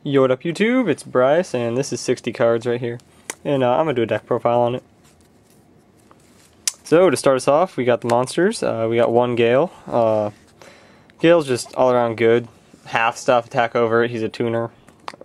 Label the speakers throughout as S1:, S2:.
S1: Yo, what up YouTube, it's Bryce, and this is 60 cards right here. And I'm going to do a deck profile on it. So, to start us off, we got the monsters. We got one Gale. Gale's just all around good. Half stuff, attack over it, he's a tuner.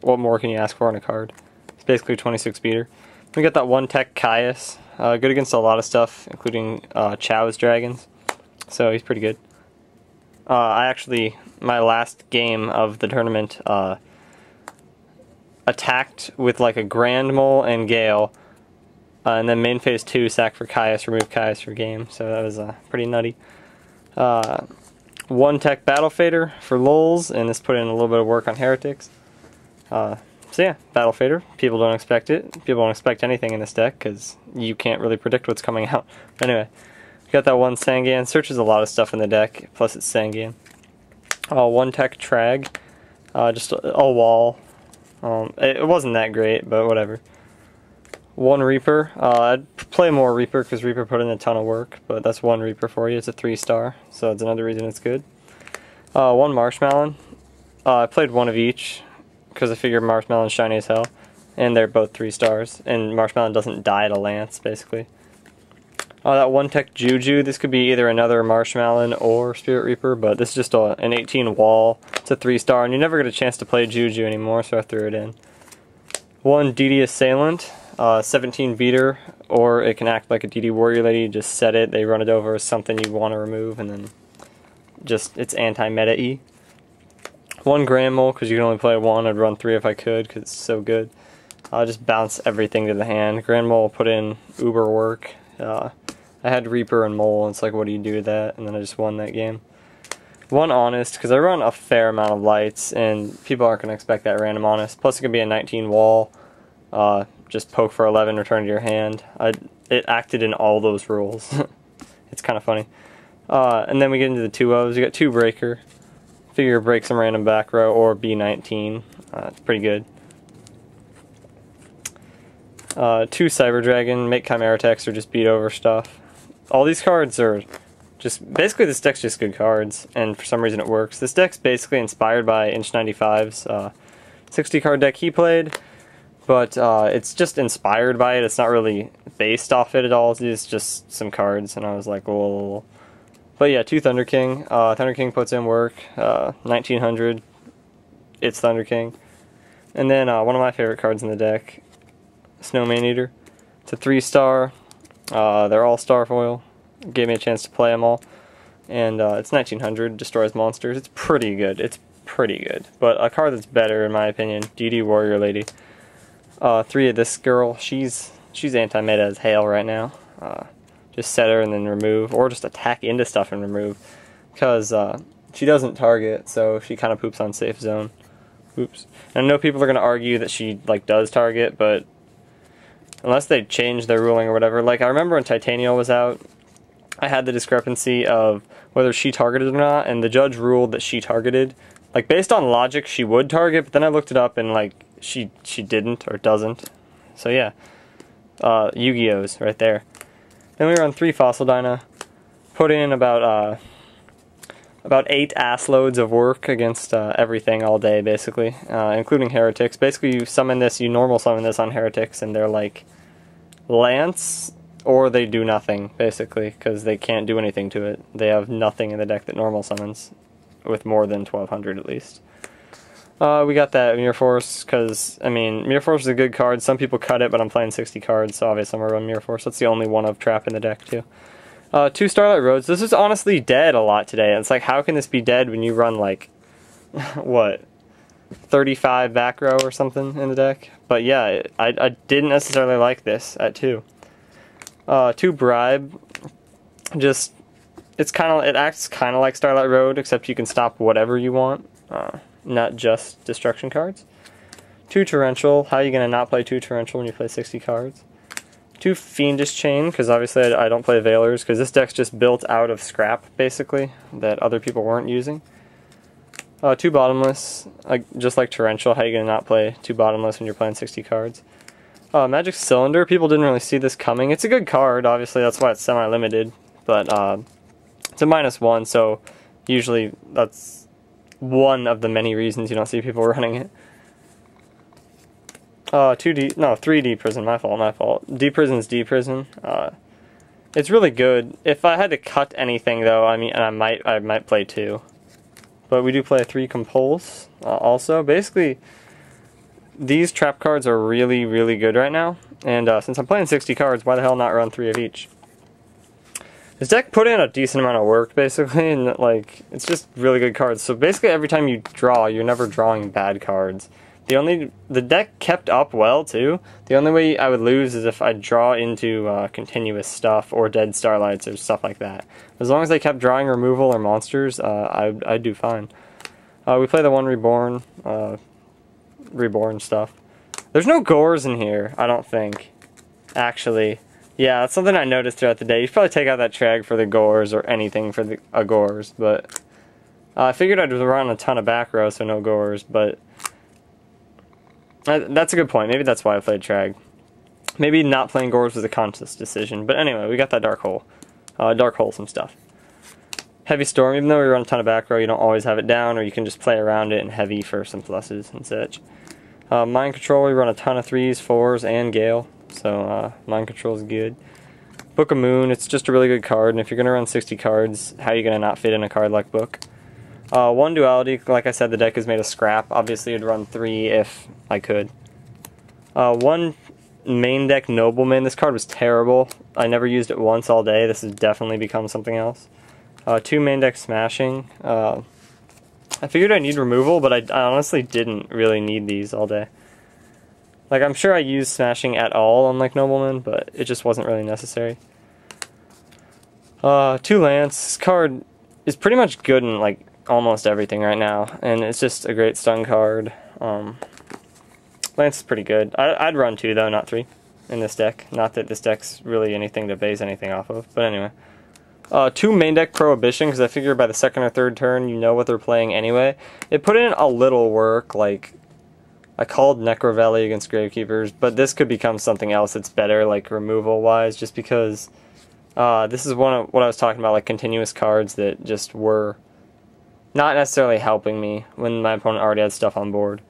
S1: What more can you ask for on a card? It's basically a 26 beater. We got that one tech Caius. Good against a lot of stuff, including Chow's dragons. So, he's pretty good. My last game of the tournament, attacked with like a Grand Mole and Gale, and then main phase 2 sack for Caius, remove Caius for game, so that was pretty nutty. One tech Battle Fader for lulz, and this put in a little bit of work on Heretics. So yeah, Battle Fader, people don't expect it, people don't expect anything in this deck, because you can't really predict what's coming out. Anyway, we got that one Sangan, searches a lot of stuff in the deck, plus it's Sangan. One tech Trag, just a wall. It wasn't that great, but whatever. One Reaper. I'd play more Reaper because Reaper put in a ton of work, but that's one Reaper for you. It's a 3-star, so that's another reason it's good. One Marshmallow. I played one of each because I figured Marshmallow's shiny as hell, and they're both 3 stars, and Marshmallow doesn't die to Lance, basically. That one tech Juju, this could be either another Marshmallow or Spirit Reaper, but this is just an 18 wall. It's a 3-star, and you never get a chance to play Juju anymore, so I threw it in. One DD Assailant, 17 beater, or it can act like a DD Warrior Lady. Just set it, they run it over as something you want to remove, and then just it's anti-meta-y. One Grand Mole, because you can only play one. I'd run 3 if I could, because it's so good. Just bounce everything to the hand. Grand Mole put in uber work. I had Reaper and Mole, and it's like, what do you do with that? And then I just won that game. One Honest, because I run a fair amount of lights, and people aren't going to expect that random Honest. Plus it could be a 19 wall, just poke for 11, return to your hand. It acted in all those rules. It's kind of funny. And then we get into the 2-0s. You got 2 Breaker. Figure break some random back row, or B19. It's pretty good. 2 Cyber Dragon, make Chimera attacks or just beat over stuff. All these cards are just, basically this deck's just good cards, and for some reason it works. This deck's basically inspired by Inch 95's 60 card deck he played, but it's just inspired by it. It's not really based off it at all. It's just some cards, and I was like, whoa. But yeah, 2 Thunder King. Thunder King puts in work. 1900, it's Thunder King. And then one of my favorite cards in the deck, Snowman Eater. It's a 3-star. They're all star foil. Gave me a chance to play them all. And it's 1900, destroys monsters. It's pretty good. It's pretty good. But a card that's better, in my opinion, DD Warrior Lady. 3 of this girl. She's anti-meta as hell right now. Just set her and then remove, or just attack into stuff and remove. Because she doesn't target, so she kind of poops on safe zone. Oops. And I know people are going to argue that she does target, but unless they change their ruling or whatever. Like, I remember when Titanial was out, I had the discrepancy of whether she targeted or not, and the judge ruled that she targeted. Like, based on logic, she would target, but then I looked it up, and, like, she didn't, or doesn't. So, yeah. Yu-Gi-Oh's right there. Then we run 3 Fossil Dyna. Put in about 8 ass loads of work against everything all day, basically, including Heretics. Basically, you summon this, you normal summon this on Heretics, and they're like Lance, or they do nothing, basically, because they can't do anything to it. They have nothing in the deck that normal summons, with more than 1200 at least. We got that Mirror Force, because, I mean, Mirror Force is a good card. Some people cut it, but I'm playing 60 cards, so obviously I'm going to run Mirror Force. That's the only one of Trap in the deck, too. 2 Starlight Roads. This is honestly dead a lot today. It's like, how can this be dead when you run, like, what, 35 back row or something in the deck? But yeah, I didn't necessarily like this at 2. 2 Bribe. Just, it acts kind of like Starlight Road, except you can stop whatever you want, not just destruction cards. 2 Torrential. How are you going to not play 2 Torrential when you play 60 cards? 2 Fiendish Chain, because obviously I don't play Veilers, because this deck's just built out of scrap, basically, that other people weren't using. 2 Bottomless, just like Torrential. How are you going to not play 2 Bottomless when you're playing 60 cards? Magic Cylinder. People didn't really see this coming. It's a good card, obviously, that's why it's semi-limited, but it's a -1, so usually that's one of the many reasons you don't see people running it. no, 3D prison, my fault. D prison's D prison. It's really good. If I had to cut anything though, I mean, and I might play 2. But we do play 3 compulse, also. Basically, these trap cards are really, really good right now. And since I'm playing 60 cards, why the hell not run 3 of each? This deck put in a decent amount of work, basically, and like, it's just really good cards. So basically every time you draw, you're never drawing bad cards. The deck kept up well, too. The only way I would lose is if I draw into continuous stuff, or dead starlights, or stuff like that. As long as I kept drawing removal or monsters, I'd do fine. We play the 1 reborn, reborn stuff. There's no gores in here, I don't think. Actually. Yeah, that's something I noticed throughout the day. You should probably take out that Trag for the gores, or anything for the gores, but... I figured I'd run a ton of back row, so no gores, but... That's a good point. Maybe that's why I played Trag. Maybe not playing gores was a conscious decision, but anyway, we got that Dark Hole. Dark Hole some stuff. Heavy Storm, even though we run a ton of back row, you don't always have it down, or you can just play around it in heavy for some pluses and such. Mind Control, we run a ton of 3s, 4s, and Gale. So, Mind Control is good. Book of Moon, it's just a really good card, and if you're going to run 60 cards, how are you going to not fit in a card like Book? 1 Duality, like I said, the deck is made of scrap. Obviously, I'd run 3 if I could. 1 main deck Nobleman, this card was terrible. I never used it once all day. This has definitely become something else. 2 main deck Smashing. I figured I need removal, but I honestly didn't really need these all day. Like, I'm sure I used Smashing at all, unlike Nobleman, but it just wasn't really necessary. 2 Lance. This card is pretty much good in, like, almost everything right now, and it's just a great stun card. Lance is pretty good. I'd run 2, though, not 3, in this deck. Not that this deck's really anything to base anything off of, but anyway. 2 main deck Prohibition, because I figure by the 2nd or 3rd turn, you know what they're playing anyway. It put in a little work, like... I called Necro Valley against Gravekeepers, but this could become something else that's better, like, removal-wise, just because this is one of what I was talking about, like, continuous cards that just were not necessarily helping me when my opponent already had stuff on board.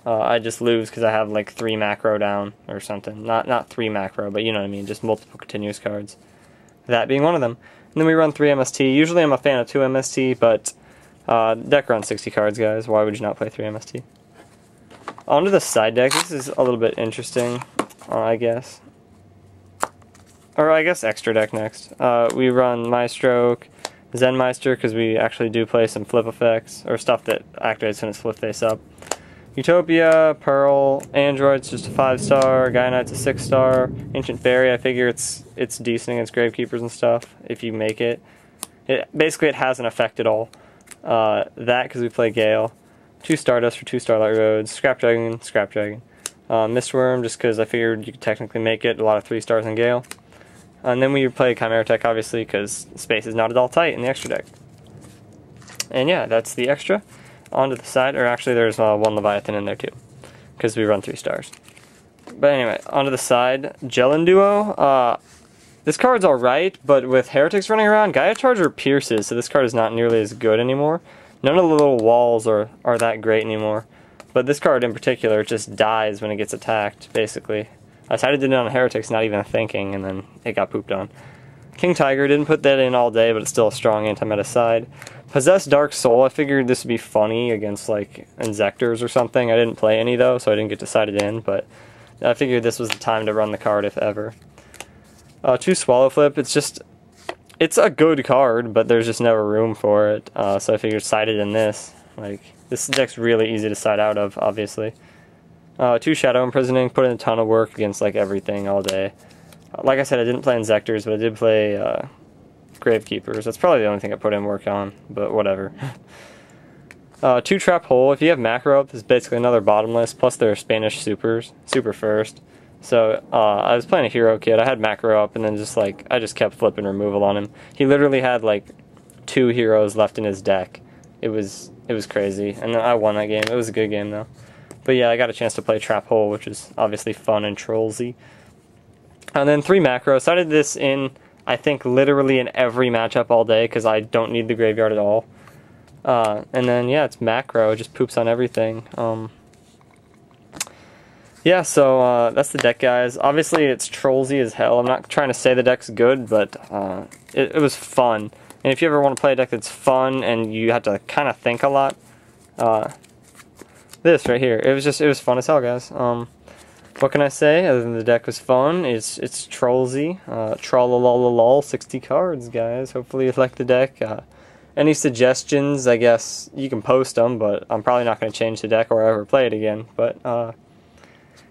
S1: I just lose because I have, like, 3 macro down, or something. Not 3 macro, but you know what I mean, just multiple continuous cards. That being one of them. And then we run 3 MST. Usually I'm a fan of 2 MST, but deck runs 60 cards, guys. Why would you not play 3 MST? Onto the side deck. This is a little bit interesting, I guess. Or I guess extra deck next. We run Maestro, Zen Meister, because we actually do play some flip effects, or stuff that activates when it's flip face up. Utopia, Pearl, Android's just a 5-star, Gaia Knight's a 6-star, Ancient Fairy, I figure it's decent against Gravekeepers and stuff, if you make it. Basically it hasn't affected all. That, because we play Gale. 2 Stardust for 2 Starlight Roads, Scrap Dragon, Mistworm, just because I figured you could technically make it, a lot of 3 stars in Gale. And then we play Chimera Tech, obviously, because space is not at all tight in the extra deck. And yeah, that's the extra. Onto the side, or actually there's 1 Leviathan in there too, because we run 3 stars. But anyway, onto the side, Jellin Duo. This card's alright, but with Heretics running around, Gaia Charger pierces, so this card is not nearly as good anymore. None of the little walls are that great anymore. But this card in particular just dies when it gets attacked, basically. I decided to do it on Heretics, not even thinking, and then it got pooped on. King Tiger, didn't put that in all day, but it's still a strong anti-meta side. Possessed Dark Soul, I figured this would be funny against, like, Inzectors or something. I didn't play any, though, so I didn't get to side it in, but I figured this was the time to run the card, if ever. 2 Swallow Flip, it's a good card, but there's just never room for it, so I figured sided in this. Like, this deck's really easy to side out of, obviously. 2 Shadow Imprisoning, put in a ton of work against, like, everything all day. Like I said, I didn't play Inzectors, but I did play Gravekeepers. That's probably the only thing I put in work on, but whatever. 2 Trap Hole, if you have macro up, it's basically another bottomless, plus they're Spanish supers, super first. So, I was playing a hero kid, I had macro up, and then just, like, I just kept flipping removal on him. He literally had, like, 2 heroes left in his deck. It was crazy, and I won that game. It was a good game, though. But yeah, I got a chance to play Trap Hole, which is obviously fun and trollsy. And then 3 macro. Started this in, I think, literally in every matchup all day, because I don't need the graveyard at all. And then, yeah, it's macro. It just poops on everything. Yeah, so that's the deck, guys. Obviously, it's trollsy as hell. I'm not trying to say the deck's good, but it was fun. And if you ever want to play a deck that's fun and you have to kind of think a lot, this right here, it was fun as hell, guys. What can I say other than the deck was fun? It's trollsy. Trololol, 60 cards, guys. Hopefully you like the deck. Any suggestions, I guess, you can post them, but I'm probably not going to change the deck or ever play it again. But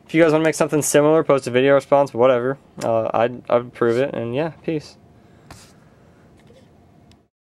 S1: if you guys want to make something similar, post a video response, whatever, I'd approve it. And yeah, peace.